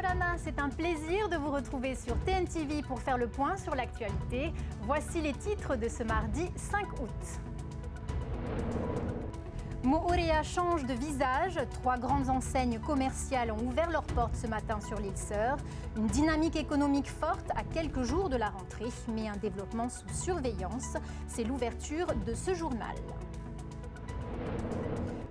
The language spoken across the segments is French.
Rana, c'est un plaisir de vous retrouver sur TNTV pour faire le point sur l'actualité. Voici les titres de ce mardi 5 août. Moorea change de visage. 3 grandes enseignes commerciales ont ouvert leurs portes ce matin sur l'île Sœur. Une dynamique économique forte à quelques jours de la rentrée, mais un développement sous surveillance. C'est l'ouverture de ce journal.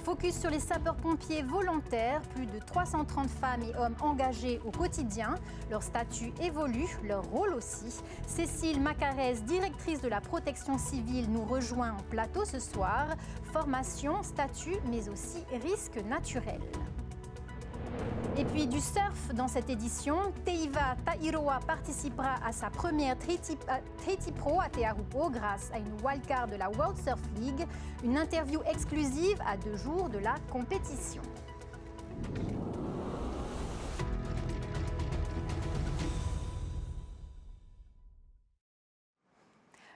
Focus sur les sapeurs-pompiers volontaires, plus de 330 femmes et hommes engagés au quotidien. Leur statut évolue, leur rôle aussi. Cécile Macarès, directrice de la protection civile, nous rejoint en plateau ce soir. Formation, statut, mais aussi risques naturels. Et puis du surf dans cette édition, Teiva Tahiroa participera à sa première Treaty Pro à Te Ahupo grâce à une wildcard de la World Surf League. Une interview exclusive à 2 jours de la compétition.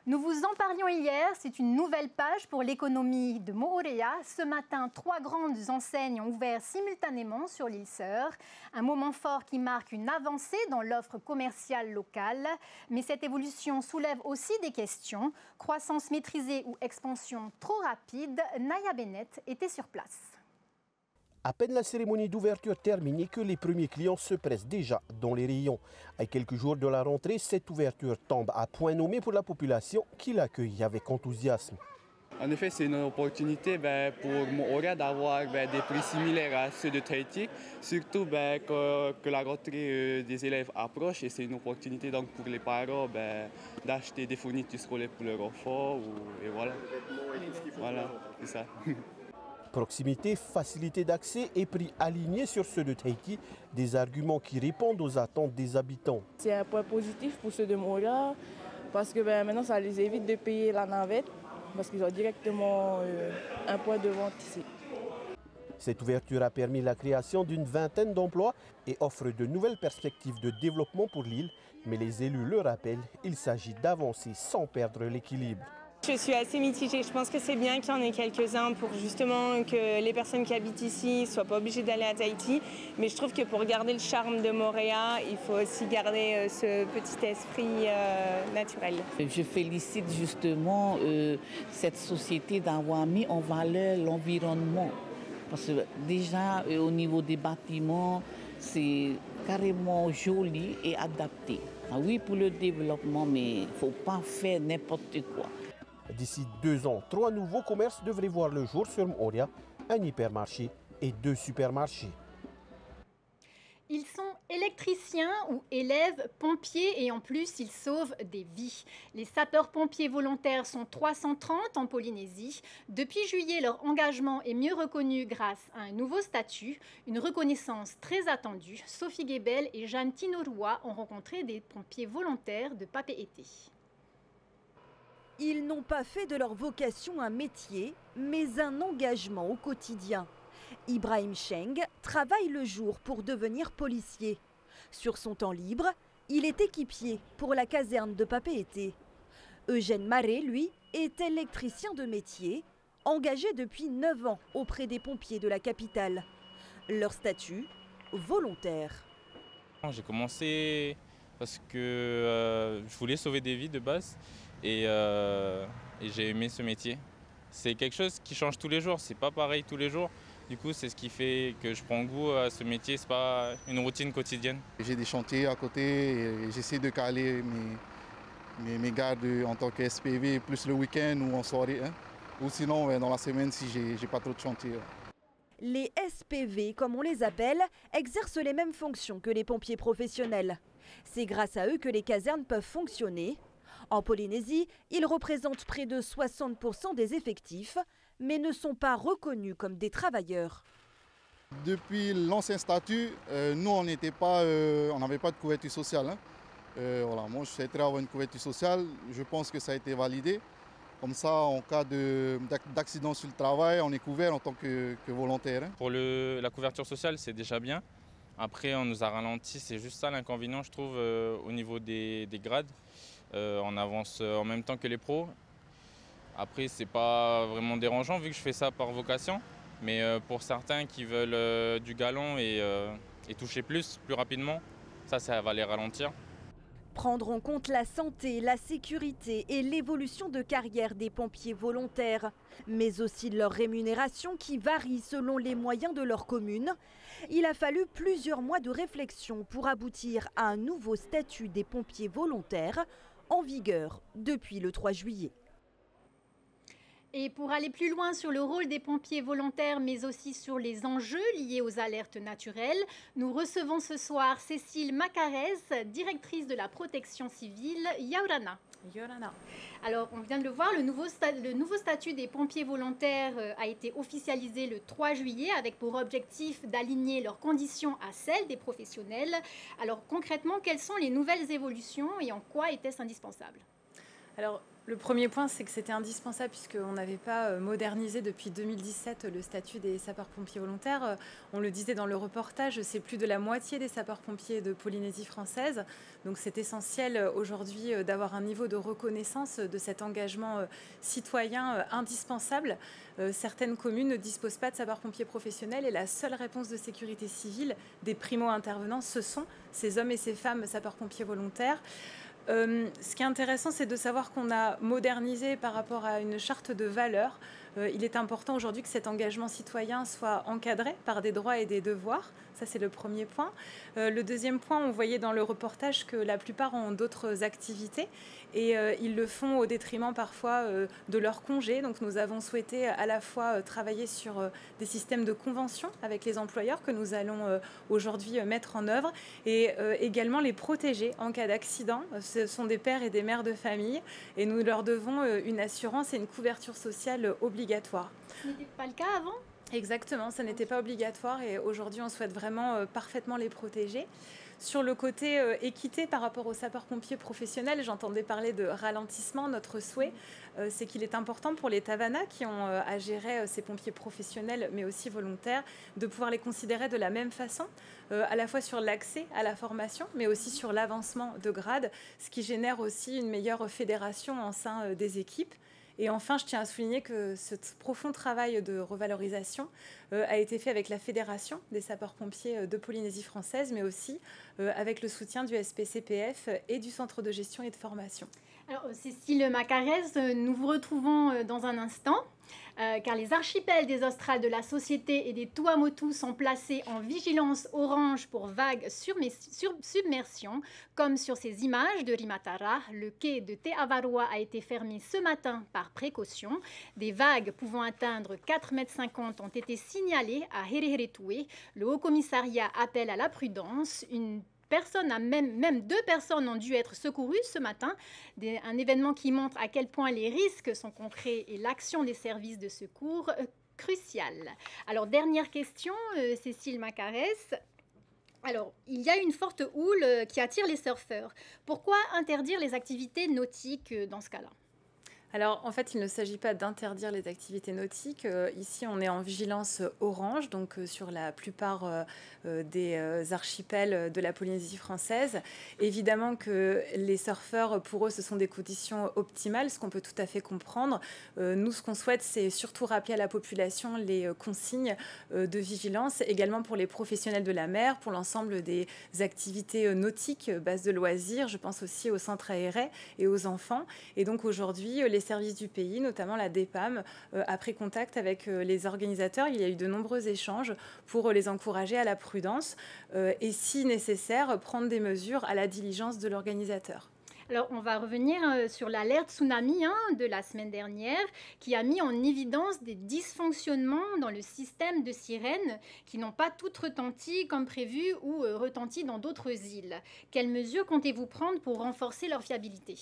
Nous vous en parlions hier, c'est une nouvelle page pour l'économie de Moorea. Ce matin, 3 grandes enseignes ont ouvert simultanément sur l'île Sœur. Un moment fort qui marque une avancée dans l'offre commerciale locale. Mais cette évolution soulève aussi des questions. Croissance maîtrisée ou expansion trop rapide, Naya Bennett était sur place. À peine la cérémonie d'ouverture terminée que les premiers clients se pressent déjà dans les rayons. À quelques jours de la rentrée, cette ouverture tombe à point nommé pour la population qui l'accueille avec enthousiasme. En effet, c'est une opportunité pour Moorea d'avoir des prix similaires à ceux de Tahiti, surtout que la rentrée des élèves approche et c'est une opportunité donc, pour les parents d'acheter des fournitures scolaires pour leurs enfants. Et voilà, c'est ça. Proximité, facilité d'accès et prix alignés sur ceux de Tahiti, des arguments qui répondent aux attentes des habitants. C'est un point positif pour ceux de Moorea parce que maintenant ça les évite de payer la navette parce qu'ils ont directement un point de vente ici. Cette ouverture a permis la création d'une vingtaine d'emplois et offre de nouvelles perspectives de développement pour l'île. Mais les élus le rappellent, il s'agit d'avancer sans perdre l'équilibre. Je suis assez mitigée. Je pense que c'est bien qu'il y en ait quelques-uns pour justement que les personnes qui habitent ici ne soient pas obligées d'aller à Tahiti. Mais je trouve que pour garder le charme de Moorea, il faut aussi garder ce petit esprit naturel. Je félicite justement cette société d'avoir mis en valeur l'environnement. Parce que déjà au niveau des bâtiments, c'est carrément joli et adapté. Ah oui, pour le développement, mais il ne faut pas faire n'importe quoi. D'ici 2 ans, 3 nouveaux commerces devraient voir le jour sur Moorea, un hypermarché et 2 supermarchés. Ils sont électriciens ou élèves pompiers et en plus ils sauvent des vies. Les sapeurs-pompiers volontaires sont 330 en Polynésie. Depuis juillet, leur engagement est mieux reconnu grâce à un nouveau statut, une reconnaissance très attendue. Sophie Gebel et Jeanne Tinorua ont rencontré des pompiers volontaires de Papeete. Ils n'ont pas fait de leur vocation un métier, mais un engagement au quotidien. Ibrahim Cheng travaille le jour pour devenir policier. Sur son temps libre, il est équipier pour la caserne de Papeete. Eugène Maré, lui, est électricien de métier, engagé depuis 9 ans auprès des pompiers de la capitale. Leur statut, volontaire. J'ai commencé parce que je voulais sauver des vies de base. Et j'ai aimé ce métier. C'est quelque chose qui change tous les jours, c'est pas pareil tous les jours. Du coup, c'est ce qui fait que je prends goût à ce métier, c'est pas une routine quotidienne. J'ai des chantiers à côté et j'essaie de caler mes gardes en tant que SPV, plus le week-end ou en soirée. Ou sinon, dans la semaine, si j'ai pas trop de chantiers. Les SPV, comme on les appelle, exercent les mêmes fonctions que les pompiers professionnels. C'est grâce à eux que les casernes peuvent fonctionner. En Polynésie, ils représentent près de 60% des effectifs, mais ne sont pas reconnus comme des travailleurs. Depuis l'ancien statut, nous, on n'avait pas de couverture sociale. Voilà, moi, je souhaiterais avoir une couverture sociale. Je pense que ça a été validé. Comme ça, en cas d'accident sur le travail, on est couvert en tant que volontaire. Pour la couverture sociale, c'est déjà bien. Après, on nous a ralenti, c'est juste ça l'inconvénient, je trouve, au niveau des grades. On avance en même temps que les pros. Après, c'est pas vraiment dérangeant vu que je fais ça par vocation. Mais pour certains qui veulent du galon et et toucher plus rapidement, ça va les ralentir. Prendre en compte la santé, la sécurité et l'évolution de carrière des pompiers volontaires, mais aussi leur rémunération qui varie selon les moyens de leur commune. Il a fallu plusieurs mois de réflexion pour aboutir à un nouveau statut des pompiers volontaires en vigueur depuis le 3 juillet. Et pour aller plus loin sur le rôle des pompiers volontaires, mais aussi sur les enjeux liés aux alertes naturelles, nous recevons ce soir Cécile Macarez, directrice de la protection civile Yaurana. Alors, on vient de le voir, le nouveau statut des pompiers volontaires a été officialisé le 3 juillet avec pour objectif d'aligner leurs conditions à celles des professionnels. Alors, concrètement, quelles sont les nouvelles évolutions et en quoi était-ce indispensable ? Alors, le premier point, c'est que c'était indispensable puisqu'on n'avait pas modernisé depuis 2017 le statut des sapeurs-pompiers volontaires. On le disait dans le reportage, c'est plus de la moitié des sapeurs-pompiers de Polynésie française. Donc c'est essentiel aujourd'hui d'avoir un niveau de reconnaissance de cet engagement citoyen indispensable. Certaines communes ne disposent pas de sapeurs-pompiers professionnels et la seule réponse de sécurité civile des primo-intervenants, ce sont ces hommes et ces femmes sapeurs-pompiers volontaires. Ce qui est intéressant, c'est de savoir qu'on a modernisé par rapport à une charte de valeurs. Il est important aujourd'hui que cet engagement citoyen soit encadré par des droits et des devoirs. Ça, c'est le premier point. Le deuxième point, on voyait dans le reportage que la plupart ont d'autres activités et ils le font au détriment parfois de leurs congés. Donc nous avons souhaité à la fois travailler sur des systèmes de convention avec les employeurs que nous allons aujourd'hui mettre en œuvre et également les protéger en cas d'accident. Ce sont des pères et des mères de famille et nous leur devons une assurance et une couverture sociale obligatoire. Ce n'était pas le cas avant ? Exactement, ça n'était pas obligatoire et aujourd'hui on souhaite vraiment parfaitement les protéger. Sur le côté équité par rapport aux sapeurs-pompiers professionnels, j'entendais parler de ralentissement. Notre souhait, c'est qu'il est important pour les Tavana qui ont à gérer ces pompiers professionnels mais aussi volontaires de pouvoir les considérer de la même façon, à la fois sur l'accès à la formation mais aussi sur l'avancement de grade, ce qui génère aussi une meilleure fédération en sein des équipes. Et enfin, je tiens à souligner que ce profond travail de revalorisation a été fait avec la Fédération des sapeurs-pompiers de Polynésie française, mais aussi avec le soutien du SPCPF et du Centre de gestion et de formation. Alors, Cécile Macarez, nous vous retrouvons dans un instant, car les archipels des Australes de la Société et des Tuamotu sont placés en vigilance orange pour vagues submersion, comme sur ces images de Rimatara. Le quai de Te Avarua a été fermé ce matin par précaution. Des vagues pouvant atteindre 4,50 m ont été signalées à Hereheretue. Le Haut-Commissariat appelle à la prudence. Même 2 personnes ont dû être secourues ce matin. Un événement qui montre à quel point les risques sont concrets et l'action des services de secours cruciale. Alors, dernière question, Cécile Macarez. Alors, il y a une forte houle qui attire les surfeurs. Pourquoi interdire les activités nautiques dans ce cas-là ? Alors, en fait, il ne s'agit pas d'interdire les activités nautiques. Ici, on est en vigilance orange, donc sur la plupart des archipels de la Polynésie française. Évidemment que les surfeurs, pour eux, ce sont des conditions optimales, ce qu'on peut tout à fait comprendre. Nous, ce qu'on souhaite, c'est surtout rappeler à la population les consignes de vigilance, également pour les professionnels de la mer, pour l'ensemble des activités nautiques, bases de loisirs. Je pense aussi aux centres aérés et aux enfants. Et donc, aujourd'hui, les services du pays, notamment la DEPAM, a pris contact avec les organisateurs. Il y a eu de nombreux échanges pour les encourager à la prudence et, si nécessaire, prendre des mesures à la diligence de l'organisateur. Alors, on va revenir sur l'alerte tsunami de la semaine dernière qui a mis en évidence des dysfonctionnements dans le système de sirènes qui n'ont pas toutes retenti comme prévu ou retenti dans d'autres îles. Quelles mesures comptez-vous prendre pour renforcer leur fiabilité ?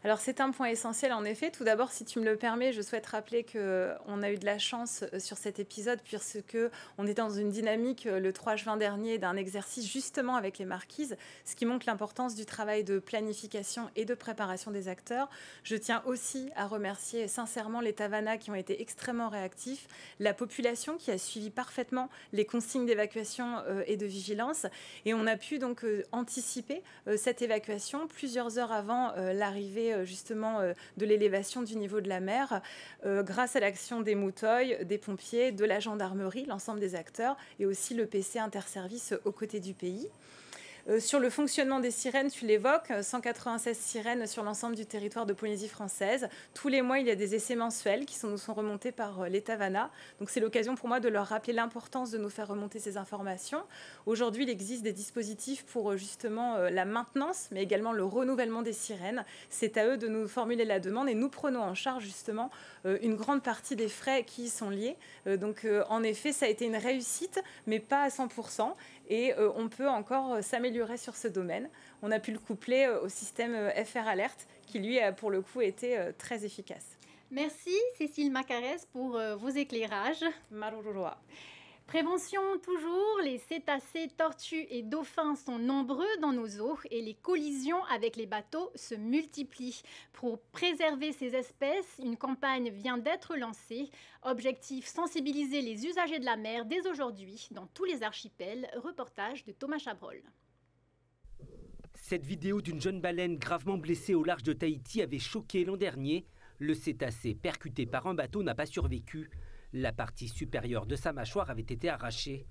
Alors c'est un point essentiel en effet. Tout d'abord, si tu me le permets, je souhaite rappeler qu'on a eu de la chance sur cet épisode puisqu'on était dans une dynamique le 3 juin dernier d'un exercice justement avec les marquises, ce qui montre l'importance du travail de planification et de préparation des acteurs. Je tiens aussi à remercier sincèrement les Tavana qui ont été extrêmement réactifs, la population qui a suivi parfaitement les consignes d'évacuation et de vigilance et on a pu donc anticiper cette évacuation plusieurs heures avant l'arrivée fait justement de l'élévation du niveau de la mer grâce à l'action des Mouteuils, des pompiers, de la gendarmerie, l'ensemble des acteurs et aussi le PC interservice aux côtés du pays. Sur le fonctionnement des sirènes, tu l'évoques, 196 sirènes sur l'ensemble du territoire de Polynésie française. Tous les mois, il y a des essais mensuels qui nous sont remontés par l'État VANA. Donc c'est l'occasion pour moi de leur rappeler l'importance de nous faire remonter ces informations. Aujourd'hui, il existe des dispositifs pour justement la maintenance, mais également le renouvellement des sirènes. C'est à eux de nous formuler la demande et nous prenons en charge justement une grande partie des frais qui y sont liés. Donc en effet, ça a été une réussite, mais pas à 100%. Et on peut encore s'améliorer sur ce domaine. On a pu le coupler au système FR Alert, qui lui a pour le coup été très efficace. Merci Cécile Macarès pour vos éclairages. Marururoa. Prévention toujours, les cétacés, tortues et dauphins sont nombreux dans nos eaux et les collisions avec les bateaux se multiplient. Pour préserver ces espèces, une campagne vient d'être lancée. Objectif, sensibiliser les usagers de la mer dès aujourd'hui dans tous les archipels. Reportage de Thomas Chabrol. Cette vidéo d'une jeune baleine gravement blessée au large de Tahiti avait choqué l'an dernier. Le cétacé percuté par un bateau n'a pas survécu. La partie supérieure de sa mâchoire avait été arrachée.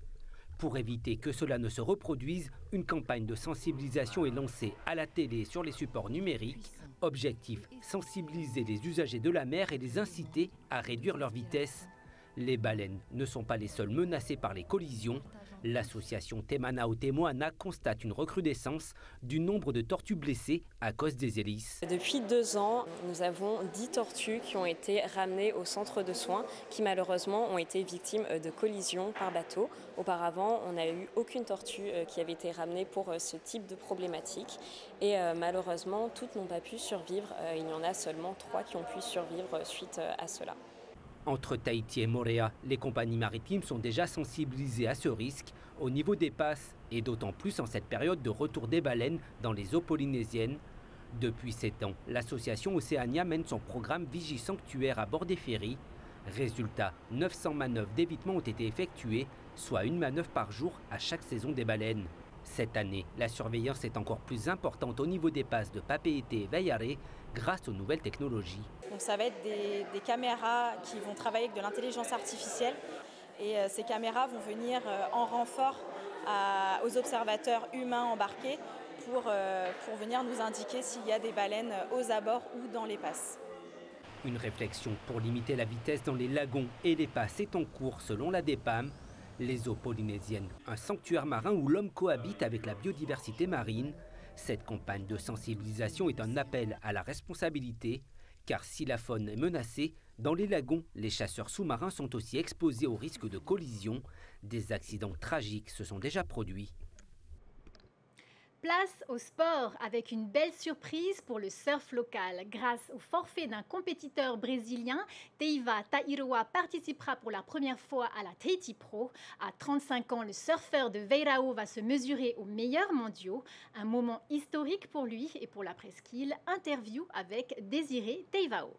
Pour éviter que cela ne se reproduise, une campagne de sensibilisation est lancée à la télé et sur les supports numériques. Objectif, sensibiliser les usagers de la mer et les inciter à réduire leur vitesse. Les baleines ne sont pas les seules menacées par les collisions. L'association Te Manao Te Moana constate une recrudescence du nombre de tortues blessées à cause des hélices. Depuis 2 ans, nous avons 10 tortues qui ont été ramenées au centre de soins qui malheureusement ont été victimes de collisions par bateau. Auparavant, on n'a eu aucune tortue qui avait été ramenée pour ce type de problématique et malheureusement, toutes n'ont pas pu survivre. Il y en a seulement 3 qui ont pu survivre suite à cela. Entre Tahiti et Moorea, les compagnies maritimes sont déjà sensibilisées à ce risque au niveau des passes et d'autant plus en cette période de retour des baleines dans les eaux polynésiennes. Depuis 7 ans, l'association Océania mène son programme Vigie-Sanctuaire à bord des ferries. Résultat, 900 manœuvres d'évitement ont été effectuées, soit une manœuvre par jour à chaque saison des baleines. Cette année, la surveillance est encore plus importante au niveau des passes de Papeete et Waiare grâce aux nouvelles technologies. Donc ça va être des caméras qui vont travailler avec de l'intelligence artificielle et ces caméras vont venir en renfort aux observateurs humains embarqués pour venir nous indiquer s'il y a des baleines aux abords ou dans les passes. Une réflexion pour limiter la vitesse dans les lagons et les passes est en cours selon la DEPAM. Les eaux polynésiennes, un sanctuaire marin où l'homme cohabite avec la biodiversité marine. Cette campagne de sensibilisation est un appel à la responsabilité, car si la faune est menacée, dans les lagons, les chasseurs sous-marins sont aussi exposés au risque de collision. Des accidents tragiques se sont déjà produits. Place au sport avec une belle surprise pour le surf local. Grâce au forfait d'un compétiteur brésilien, Teiva Tairoa participera pour la première fois à la Tahiti Pro. À 35 ans, le surfeur de Veirao va se mesurer aux meilleurs mondiaux. Un moment historique pour lui et pour la presqu'île. Interview avec Désiré Teivao.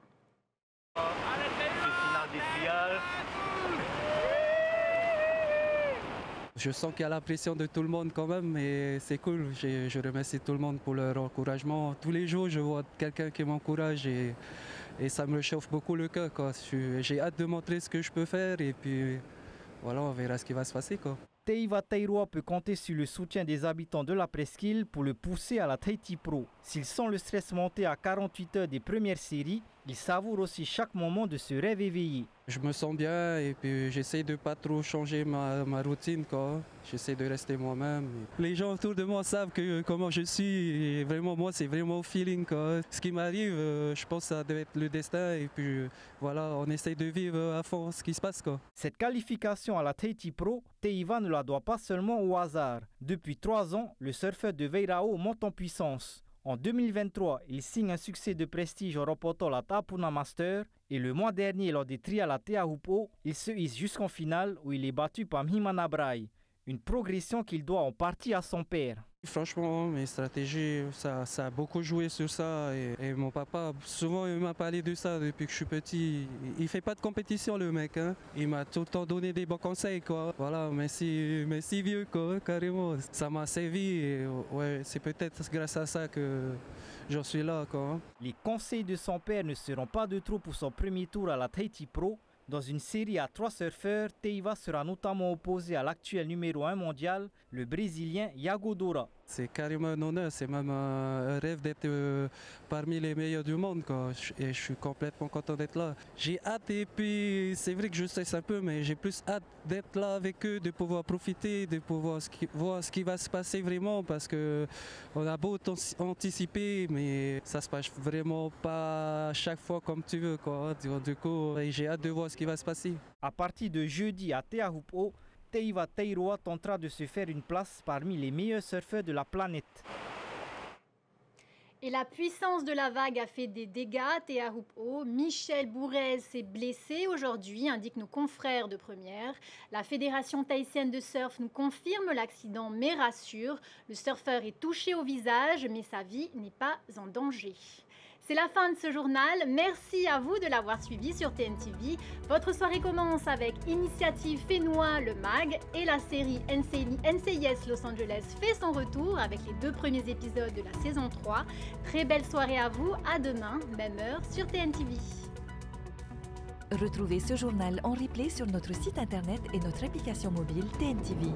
Je sens qu'il y a la pression de tout le monde quand même, mais c'est cool. Je remercie tout le monde pour leur encouragement. Tous les jours, je vois quelqu'un qui m'encourage et ça me réchauffe beaucoup le cœur. J'ai hâte de montrer ce que je peux faire et puis voilà, on verra ce qui va se passer. Teiva Tairoa peut compter sur le soutien des habitants de la presqu'île pour le pousser à la Tahiti Pro. S'ils sent le stress monter à 48 heures des premières séries, ils savourent aussi chaque moment de ce rêve éveillé. Je me sens bien et puis j'essaie de pas trop changer ma routine. J'essaie de rester moi-même. Les gens autour de moi savent comment je suis et vraiment moi c'est vraiment au feeling. Ce qui m'arrive, je pense que ça doit être le destin et puis voilà, on essaie de vivre à fond ce qui se passe. Cette qualification à la Tahiti Pro, Teiva ne la doit pas seulement au hasard. Depuis 3 ans, le surfeur de Veirao monte en puissance. En 2023, il signe un succès de prestige au remportant la Tapuna Master et le mois dernier, lors des trials à Te Ahupo, il se hisse jusqu'en finale où il est battu par Mhimana Brai. Une progression qu'il doit en partie à son père. Franchement, mes stratégies, ça a beaucoup joué sur ça. Et mon papa, souvent, il m'a parlé de ça depuis que je suis petit. Il fait pas de compétition, le mec. Hein. Il m'a tout le temps donné des bons conseils, quoi. Voilà, merci vieux, quoi, carrément. Ça m'a servi. Et ouais, c'est peut-être grâce à ça que j'en suis là, quoi. Les conseils de son père ne seront pas de trop pour son premier tour à la Tahiti Pro. Dans une série à 3 surfeurs, Teiva sera notamment opposé à l'actuel numéro 1 mondial, le Brésilien Iago Dora. C'est carrément un honneur, c'est même un rêve d'être parmi les meilleurs du monde, quoi. Et je suis complètement content d'être là. J'ai hâte, et puis c'est vrai que je stresse un peu, mais j'ai plus hâte d'être là avec eux, de pouvoir profiter, de pouvoir voir ce qui va se passer vraiment, parce qu'on a beau anticiper, mais ça se passe vraiment pas à chaque fois comme tu veux, quoi. Du coup, j'ai hâte de voir ce qui va se passer. À partir de jeudi à Te Ahupu'o, Teiva Teiroa tentera de se faire une place parmi les meilleurs surfeurs de la planète. Et la puissance de la vague a fait des dégâts à Te Ahupu'o. Michel Bourrez s'est blessé aujourd'hui, indiquent nos confrères de Première. La Fédération tahitienne de surf nous confirme l'accident, mais rassure. Le surfeur est touché au visage, mais sa vie n'est pas en danger. C'est la fin de ce journal. Merci à vous de l'avoir suivi sur TNTV. Votre soirée commence avec Initiative Fénois, le MAG, et la série NCIS Los Angeles fait son retour avec les 2 premiers épisodes de la saison 3. Très belle soirée à vous. À demain, même heure sur TNTV. Retrouvez ce journal en replay sur notre site internet et notre application mobile TNTV.